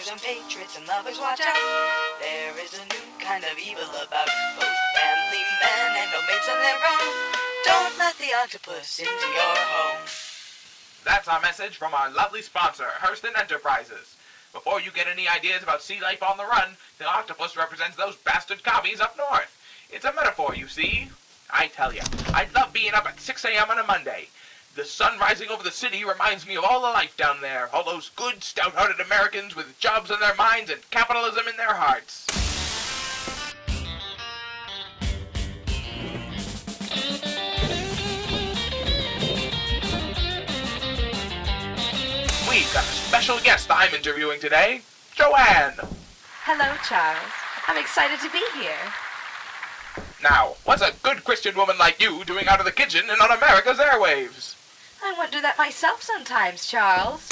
traitors and patriots and lovers, watch out. There is a new kind of evil about both family men and no mates of their own. Don't let the octopus into your home. That's our message from our lovely sponsor, Hurston Enterprises. Before you get any ideas about sea life on the run, the octopus represents those bastard commies up north. It's a metaphor, you see. I tell you, I love being up at 6 a.m. on a Monday. The sun rising over the city reminds me of all the life down there, all those good, stout-hearted Americans with jobs in their minds and capitalism in their hearts. We've got a special guest I'm interviewing today, Joanne. Hello, Charles. I'm excited to be here. Now, what's a good Christian woman like you doing out of the kitchen and on America's airwaves? I wonder that myself sometimes, Charles.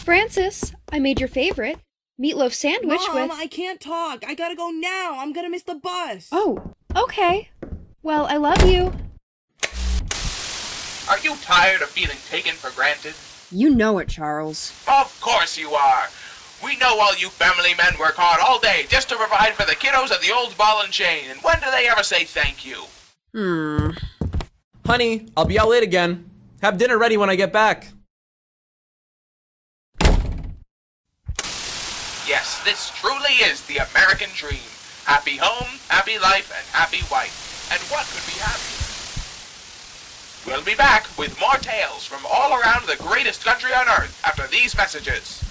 Francis, I made your favorite. Meatloaf sandwich Mom, with... I can't talk. I gotta go now. I'm gonna miss the bus. Oh, okay. Well, I love you. Are you tired of feeling taken for granted? You know it, Charles. Of course you are. We know all you family men work hard all day just to provide for the kiddos at the old ball and chain, and when do they ever say thank you? Honey, I'll be out late again. Have dinner ready when I get back. Yes, this truly is the American dream. Happy home, happy life, and happy wife. And what could be happier? We'll be back with more tales from all around the greatest country on earth after these messages.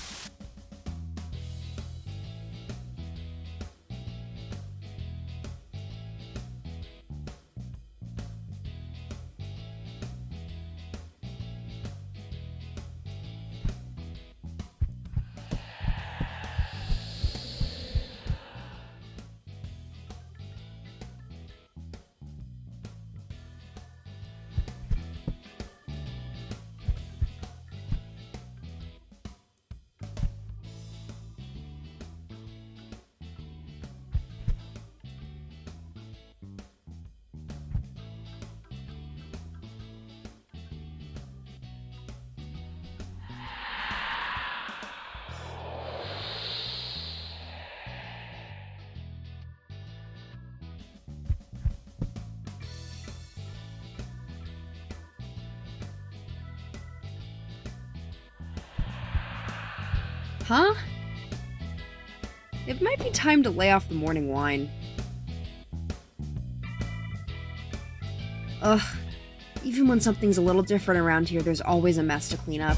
Huh? It might be time to lay off the morning wine. Ugh. Even when something's a little different around here, there's always a mess to clean up.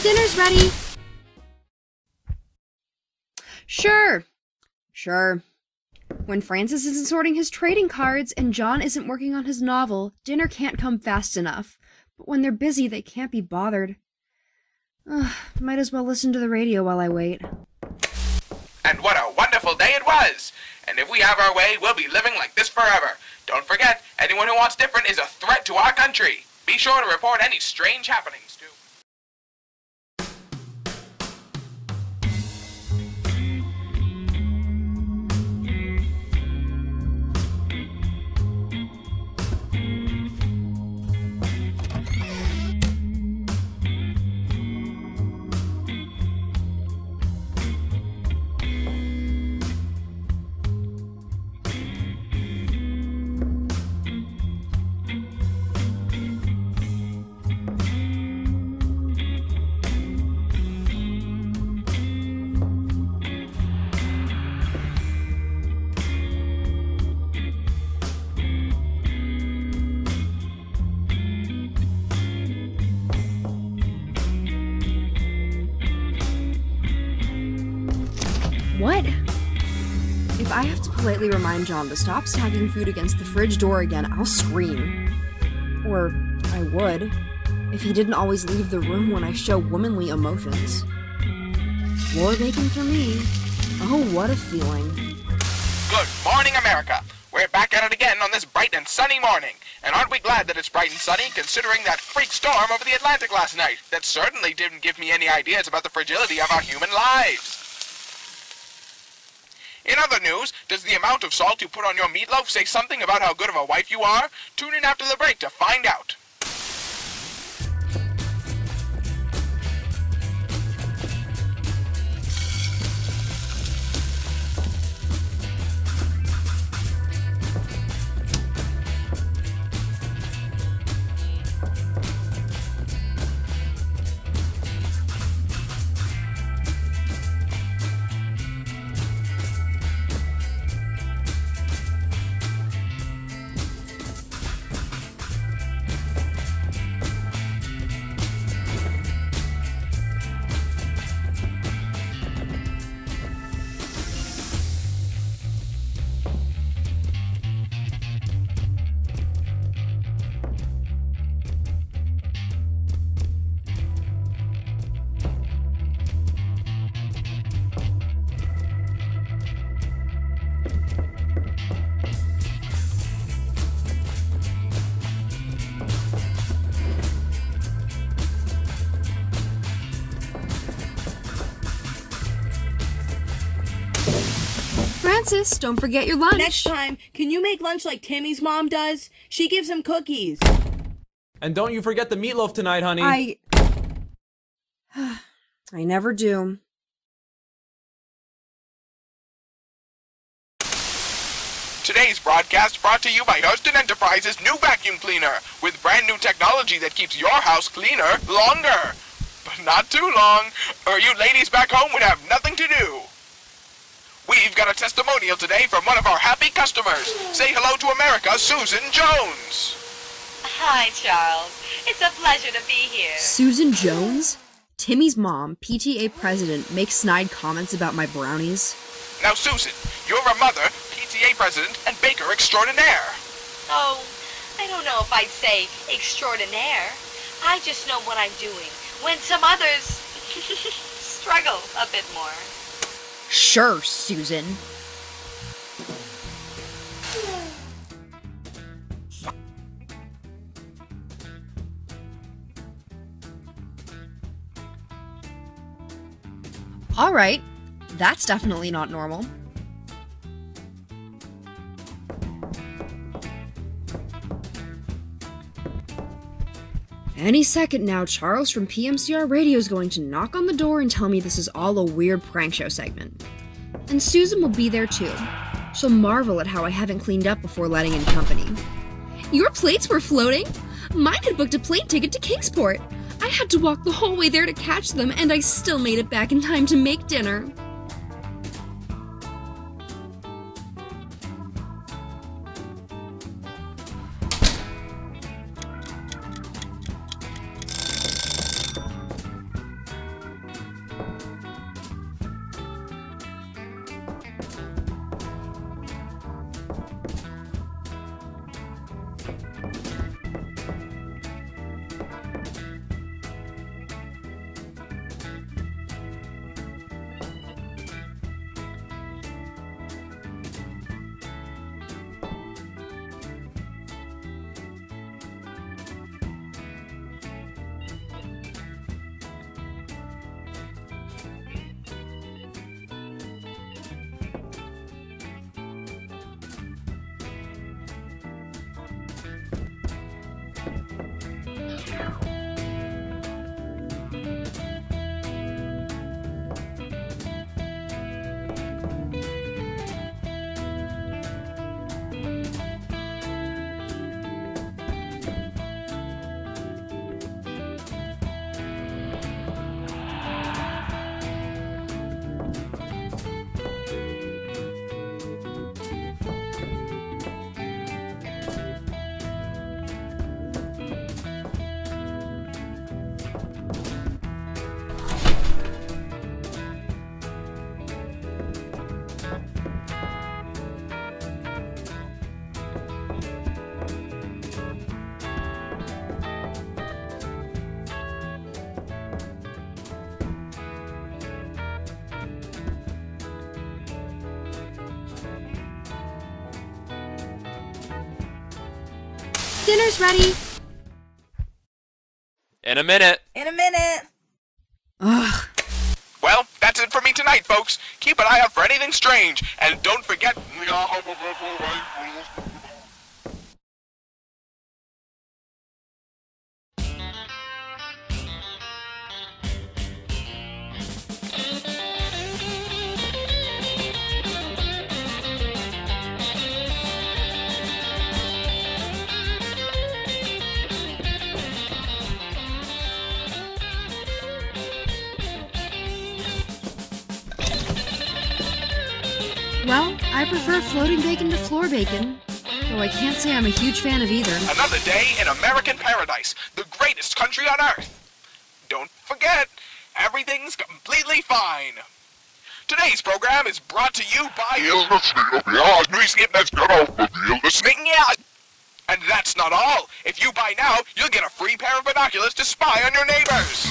Dinner's ready. Sure. When Francis isn't sorting his trading cards and John isn't working on his novel, dinner can't come fast enough. But when they're busy, they can't be bothered. Might as well listen to the radio while I wait. And what a wonderful day it was! And if we have our way, we'll be living like this forever. Don't forget, anyone who wants different is a threat to our country. Be sure to report any strange happenings, too. What? If I have to politely remind John to stop stacking food against the fridge door again, I'll scream. Or I would, if he didn't always leave the room when I show womanly emotions. Floor baking for me. Oh, what a feeling. Good morning, America! We're back at it again on this bright and sunny morning. And aren't we glad that it's bright and sunny, considering that freak storm over the Atlantic last night? That certainly didn't give me any ideas about the fragility of our human lives. In other news, does the amount of salt you put on your meatloaf say something about how good of a wife you are? Tune in after the break to find out. Francis, don't forget your lunch. Next time, can you make lunch like Timmy's mom does? She gives him cookies. And don't you forget the meatloaf tonight, honey. I never do. Today's broadcast brought to you by Houston Enterprises' new vacuum cleaner, with brand new technology that keeps your house cleaner longer. But not too long, or you ladies back home would have nothing to do. We've got a testimonial today from one of our happy customers. Say hello to America, Susan Jones. Hi, Charles. It's a pleasure to be here. Susan Jones? Timmy's mom, PTA president, makes snide comments about my brownies. Now, Susan, you're a mother, PTA president, and baker extraordinaire. Oh, I don't know if I'd say extraordinaire. I just know what I'm doing when some others struggle a bit more. Sure, Susan. All right, that's definitely not normal. Any second now, Charles from PMCR Radio is going to knock on the door and tell me this is all a weird prank show segment. And Susan will be there too. She'll marvel at how I haven't cleaned up before letting in company. Your plates were floating? Mine had booked a plane ticket to Kingsport. I had to walk the whole way there to catch them, and I still made it back in time to make dinner. Dinner's ready! In a minute. In a minute. Ugh. Well, that's it for me tonight, folks. Keep an eye out for anything strange, and don't forget... Well, I prefer floating bacon to floor bacon, though I can't say I'm a huge fan of either. Another day in American paradise, the greatest country on earth. Don't forget, everything's completely fine. Today's program is brought to you by... And that's not all. If you buy now, you'll get a free pair of binoculars to spy on your neighbors.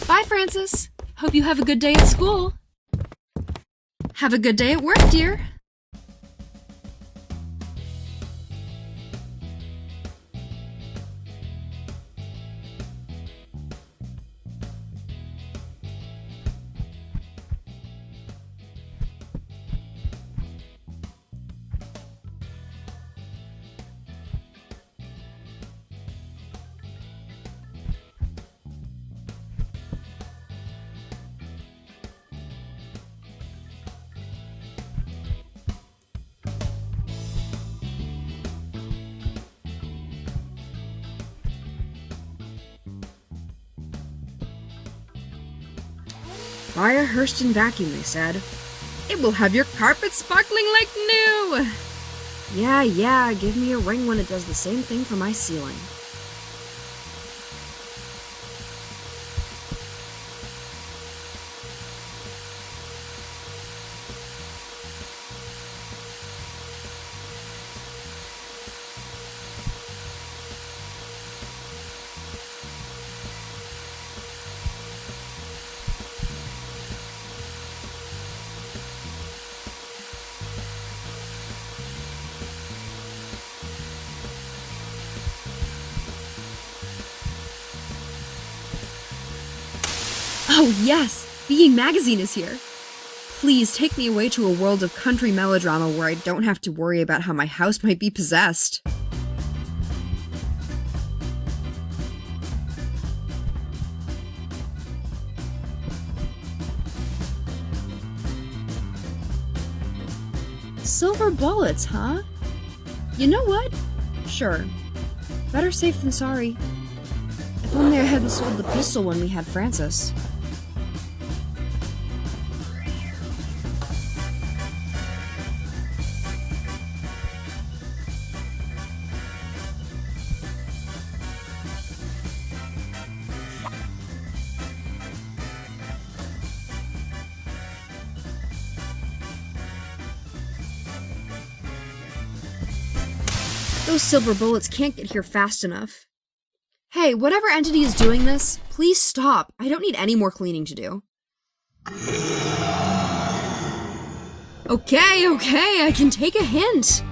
Bye, Francis. Hope you have a good day at school. Have a good day at work, dear. Buy a Hurston vacuum, they said. It will have your carpet sparkling like new! Yeah, give me a ring when it does the same thing for my ceiling. Oh yes! Being Magazine is here! Please take me away to a world of country melodrama where I don't have to worry about how my house might be possessed. Silver bullets, huh? You know what? Sure. Better safe than sorry. If only I hadn't sold the pistol when we had Francis. Those silver bullets can't get here fast enough. Hey, whatever entity is doing this, please stop. I don't need any more cleaning to do. Okay, I can take a hint.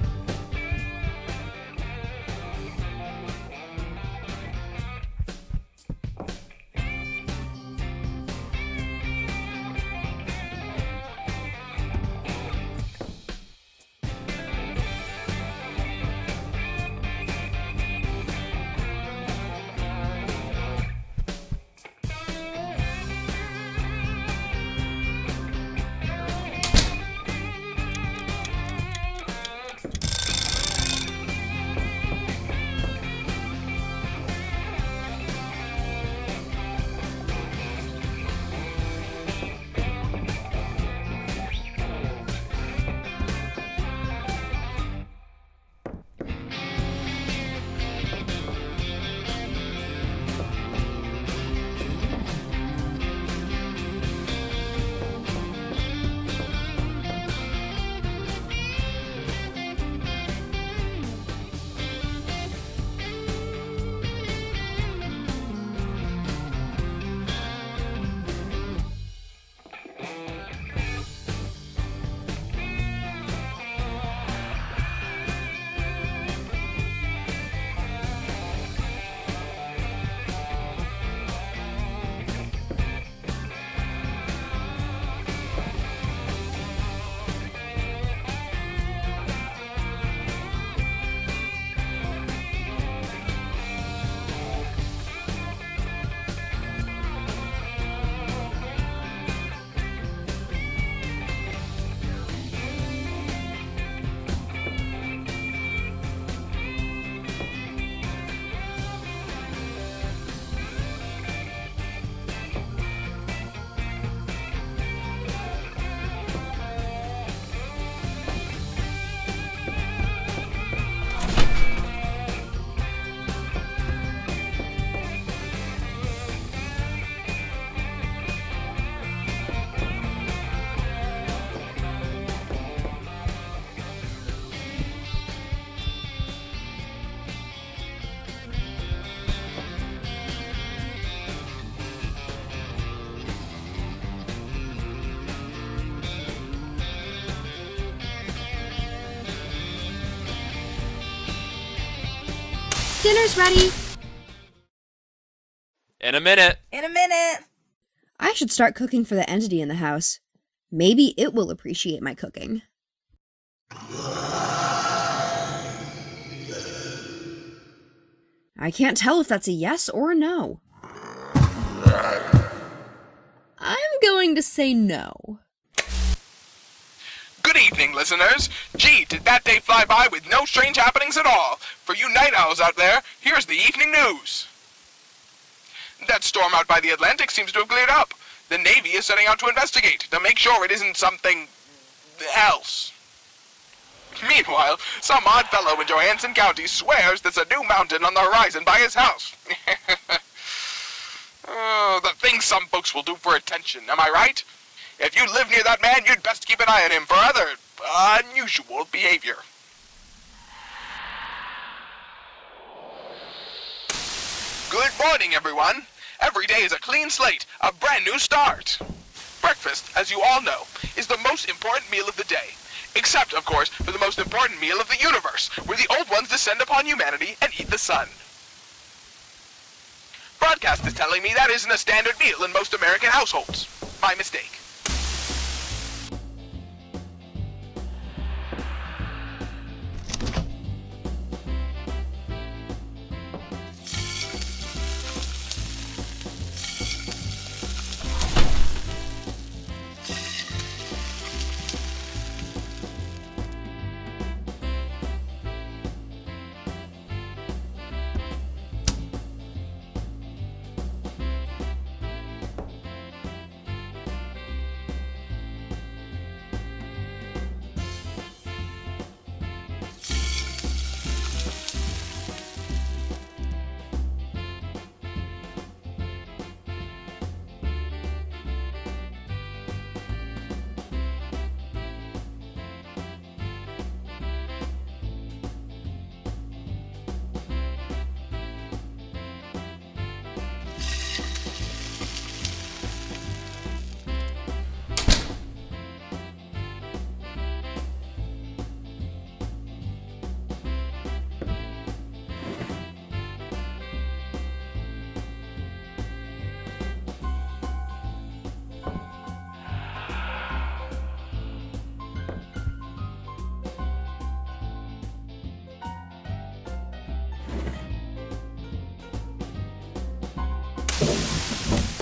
Dinner's ready. In a minute. In a minute. I should start cooking for the entity in the house. Maybe it will appreciate my cooking. I can't tell if that's a yes or a no. I'm going to say no. Good evening, listeners. Gee, did that day fly by with no strange happenings at all? For you night owls out there, here's the evening news. That storm out by the Atlantic seems to have cleared up. The Navy is setting out to investigate, to make sure it isn't something else. Meanwhile, some odd fellow in Johansson County swears there's a new mountain on the horizon by his house. Oh, the things some folks will do for attention, am I right? If you live near that man, you'd best keep an eye on him for other unusual behavior. Good morning, everyone. Every day is a clean slate, a brand new start. Breakfast, as you all know, is the most important meal of the day. Except, of course, for the most important meal of the universe, where the old ones descend upon humanity and eat the sun. Broadcast is telling me that isn't a standard meal in most American households. My mistake.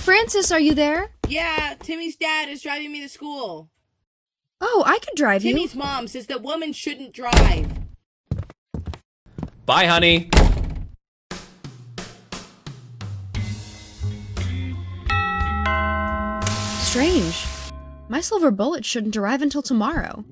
Francis, are you there? Yeah, Timmy's dad is driving me to school. Oh, I could drive you. Timmy's mom says that women shouldn't drive. Bye, honey. Strange. My silver bullet shouldn't arrive until tomorrow.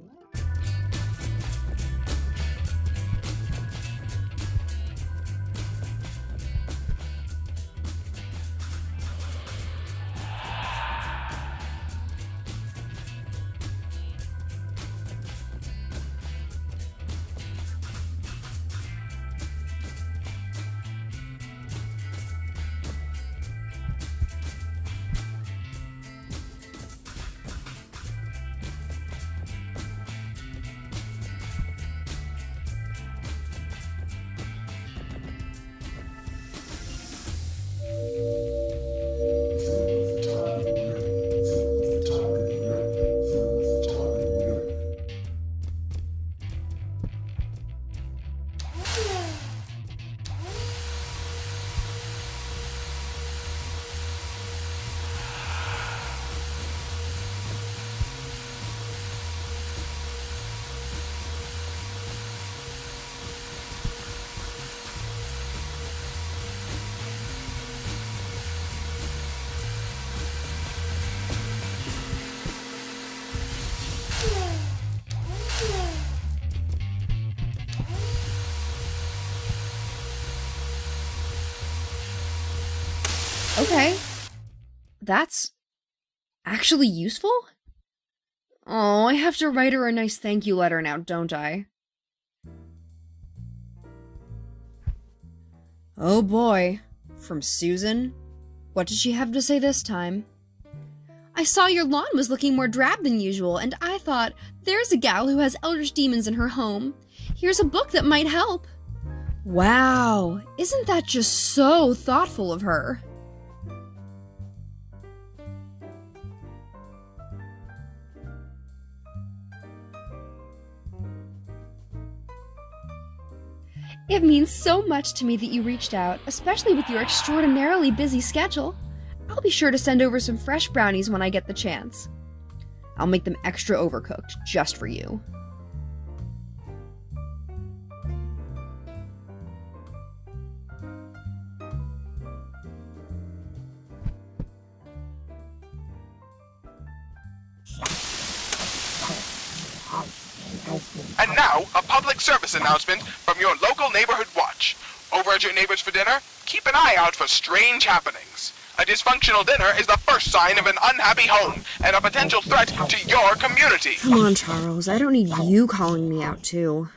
Okay. That's actually useful? Oh, I have to write her a nice thank you letter now, don't I? Oh boy. From Susan? What did she have to say this time? I saw your lawn was looking more drab than usual, and I thought, there's a gal who has eldritch demons in her home. Here's a book that might help. Wow, isn't that just so thoughtful of her? It means so much to me that you reached out, especially with your extraordinarily busy schedule. I'll be sure to send over some fresh brownies when I get the chance. I'll make them extra overcooked, just for you. And now, a public service announcement from your local neighborhood watch. Over at your neighbors for dinner, keep an eye out for strange happenings. A dysfunctional dinner is the first sign of an unhappy home and a potential threat to your community. Come on, Charles. I don't need you calling me out, too.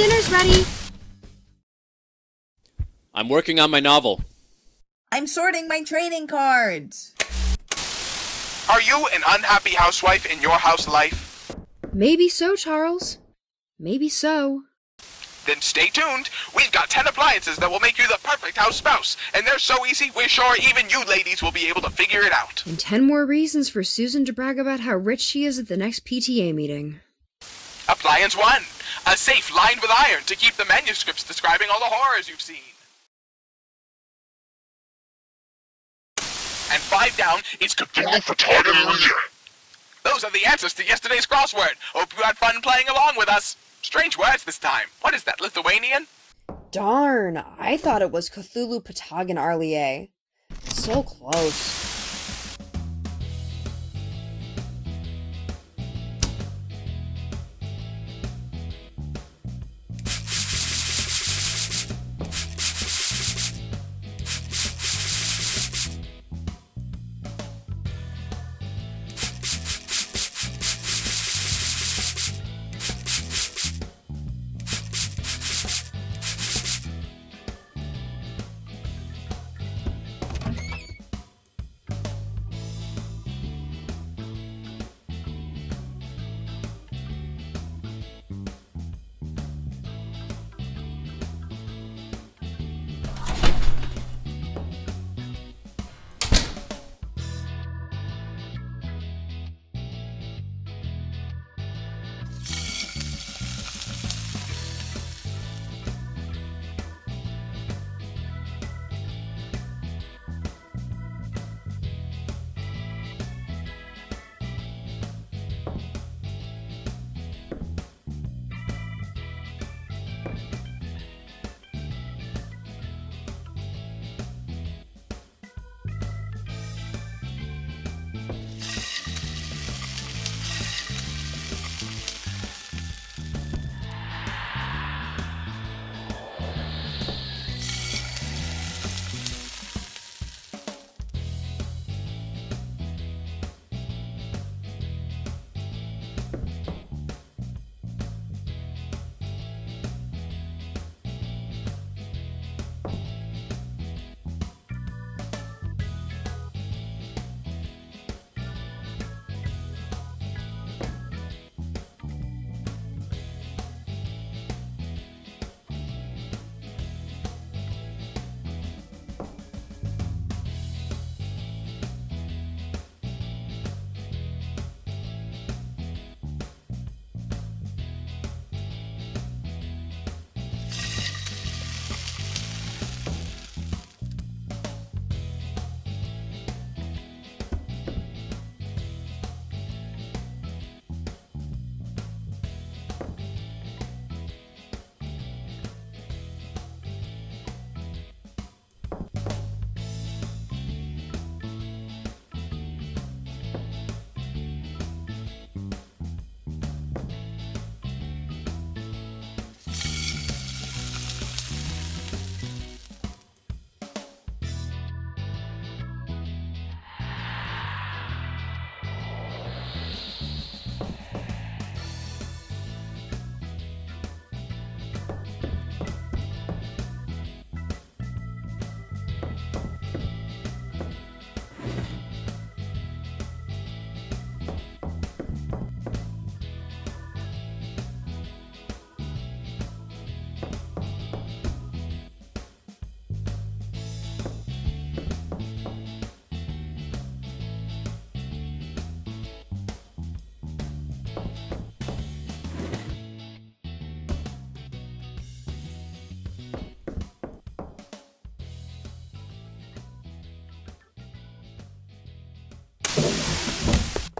Dinner's ready! I'm working on my novel. I'm sorting my trading cards. Are you an unhappy housewife in your house life? Maybe so, Charles. Maybe so. Then stay tuned. We've got 10 appliances that will make you the perfect house spouse. And they're so easy, we're sure even you ladies will be able to figure it out. And 10 more reasons for Susan to brag about how rich she is at the next PTA meeting. Appliance 1. A safe lined with iron to keep the manuscripts describing all the horrors you've seen. And 5 down is Cthulhu. Those are the answers to yesterday's crossword. Hope you had fun playing along with us. Strange words this time. What is that, Lithuanian? Darn, I thought it was Cthulhu Patagon Arlier. So close.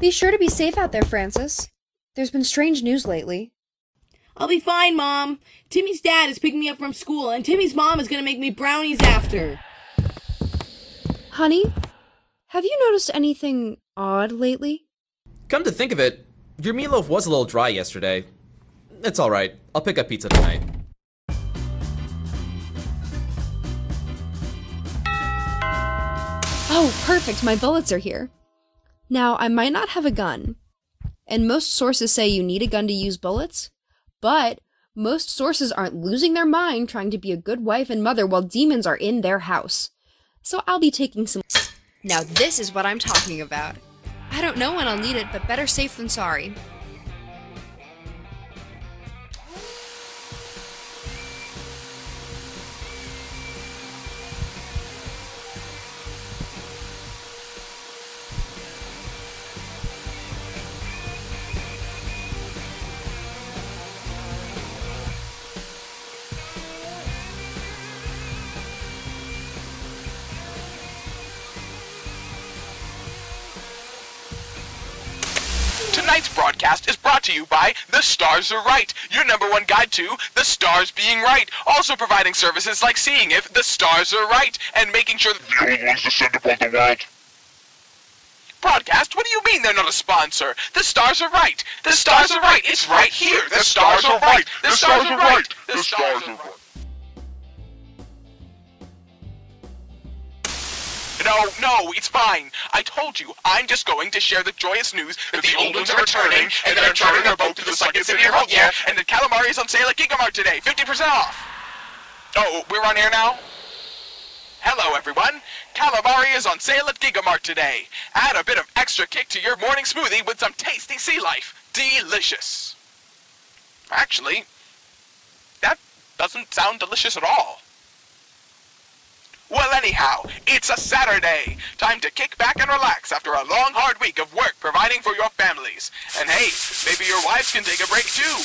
Be sure to be safe out there, Francis. There's been strange news lately. I'll be fine, Mom. Timmy's dad is picking me up from school, and Timmy's mom is gonna make me brownies after. Honey, have you noticed anything odd lately? Come to think of it, your meatloaf was a little dry yesterday. It's alright, I'll pick up pizza tonight. Oh, perfect, my bullets are here. Now, I might not have a gun, and most sources say you need a gun to use bullets, but Most sources aren't losing their mind trying to be a good wife and mother while demons are in their house. So I'll be taking some... Now this is what I'm talking about. I don't know when I'll need it, but better safe than sorry. Tonight's broadcast is brought to you by The Stars Are Right, your #1 guide to the stars being right. Also providing services like seeing if the stars are right and making sure that the old ones descend upon the world. Broadcast? What do you mean they're not a sponsor? The Stars Are Right. The Stars Are Right. It's right here. The Stars Are Right. The Stars Are Right. The Stars Are Right. No, it's fine. I told you, I'm just going to share the joyous news that the old ones are returning, and that I'm chartering our boat to the Second City of Hope, yeah, and that calamari is on sale at Gigamart today, 50% off. Oh, we're on air now? Hello, everyone. Calamari is on sale at Gigamart today. Add a bit of extra kick to your morning smoothie with some tasty sea life. Delicious. Actually, that doesn't sound delicious at all. Well, anyhow, it's a Saturday. Time to kick back and relax after a long, hard week of work providing for your families. And hey, maybe your wives can take a break too.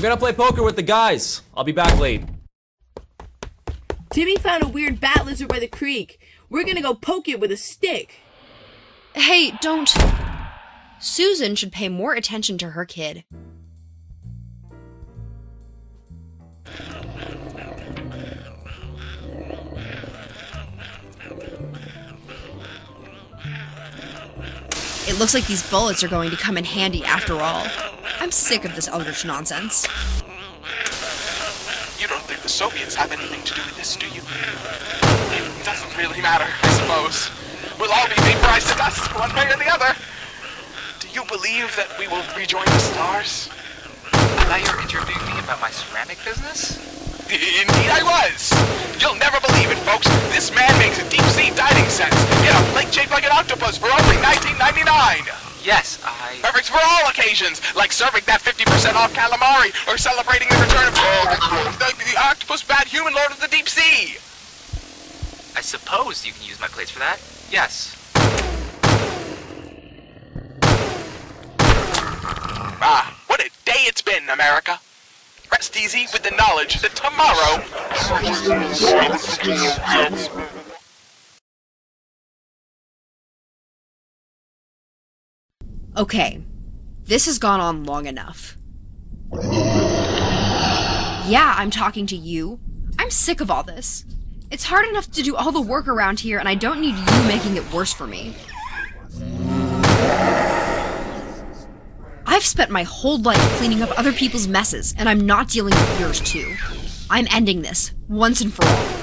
I'm gonna play poker with the guys. I'll be back late. Timmy found a weird bat lizard by the creek. We're gonna go poke it with a stick. Hey, don't. Susan should pay more attention to her kid. It looks like these bullets are going to come in handy after all. I'm sick of this eldritch nonsense. You don't think the Soviets have anything to do with this, do you? It doesn't really matter, I suppose. We'll all be vaporized to dust, one way or the other. Do you believe that we will rejoin the stars? I thought you were interviewing me about my ceramic business? Indeed I was! You'll never believe it, folks. This man makes a deep-sea diving set in a plate shaped like an octopus for only $19.99. Yes, Perfect for all occasions, like serving that 50% off calamari or celebrating the return of the octopus bad human lord of the deep sea. I suppose you can use my plates for that. Yes. Ah, what a day it's been, America. Rest easy with the knowledge that tomorrow... Okay, this has gone on long enough. Yeah, I'm talking to you. I'm sick of all this. It's hard enough to do all the work around here, and I don't need you making it worse for me. I've spent my whole life cleaning up other people's messes, and I'm not dealing with yours too. I'm ending this, once and for all.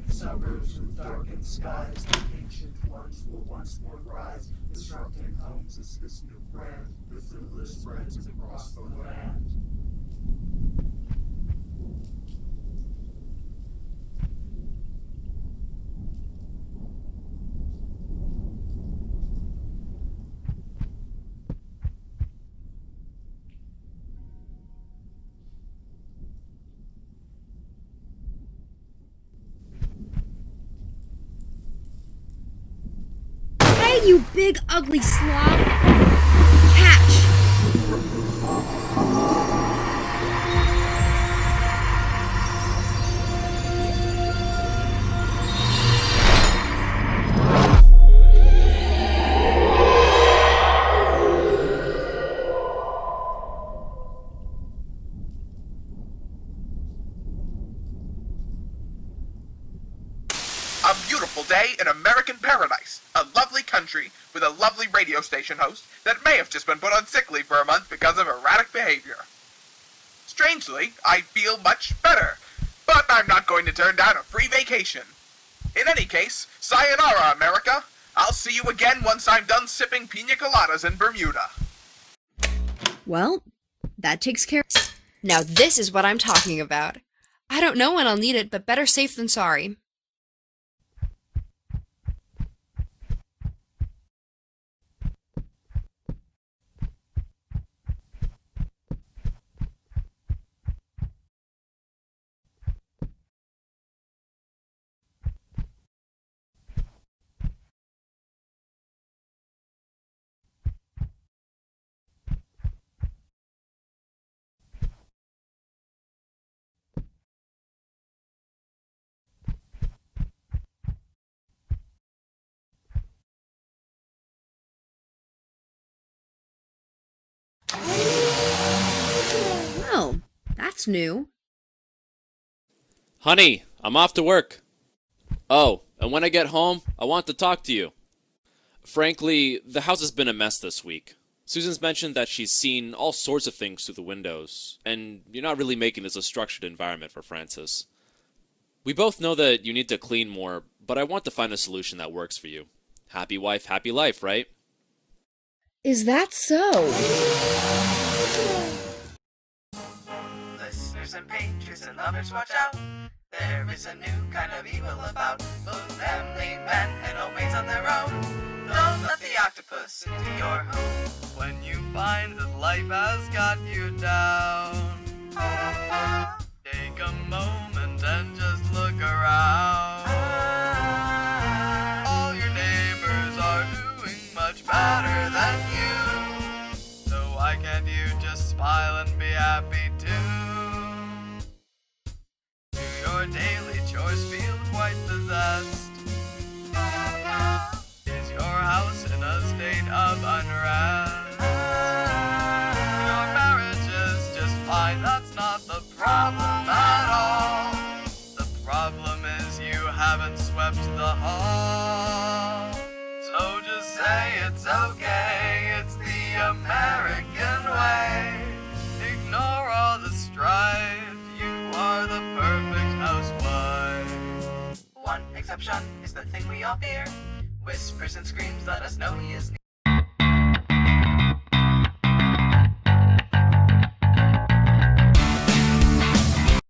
Suburbs with darkened skies, the ancient ones will once more rise, disrupting homes as this new brand, Cthulhu spreads across the land. Hey, you big ugly slob! Catch! A beautiful day in American paradise. A lovely country with a lovely radio station host that may have just been put on sick leave for a month because of erratic behavior. Strangely, I feel much better, but I'm not going to turn down a free vacation. In any case, sayonara, America. I'll see you again once I'm done sipping pina coladas in Bermuda. Well, that takes care. Now this is what I'm talking about. I don't know when I'll need it, but better safe than sorry. That's new. Honey, I'm off to work. Oh, and when I get home, I want to talk to you. Frankly, the house has been a mess this week. Susan's mentioned that she's seen all sorts of things through the windows, and you're not really making this a structured environment for Francis. We both know that you need to clean more, but I want to find a solution that works for you. Happy wife, happy life, right? Is that so? Listeners and patrons and lovers, watch out. There is a new kind of evil about both family men and old maids on their own. Don't let the octopus into your home when you find that life has got you down. Take a moment and just look around. All your neighbors are doing much better than you. So why can't you just smile and be happy too? Do your daily chores feel quite possessed? Is your house in a state of unrest? Your marriage is just fine, that's not the problem at all. The problem is you haven't swept the hall. So just say it's okay, it's the American way. Ignore all the strife, you are the perfect housewife. One exception is the thing we all fear. Whispers and screams let us know he is near.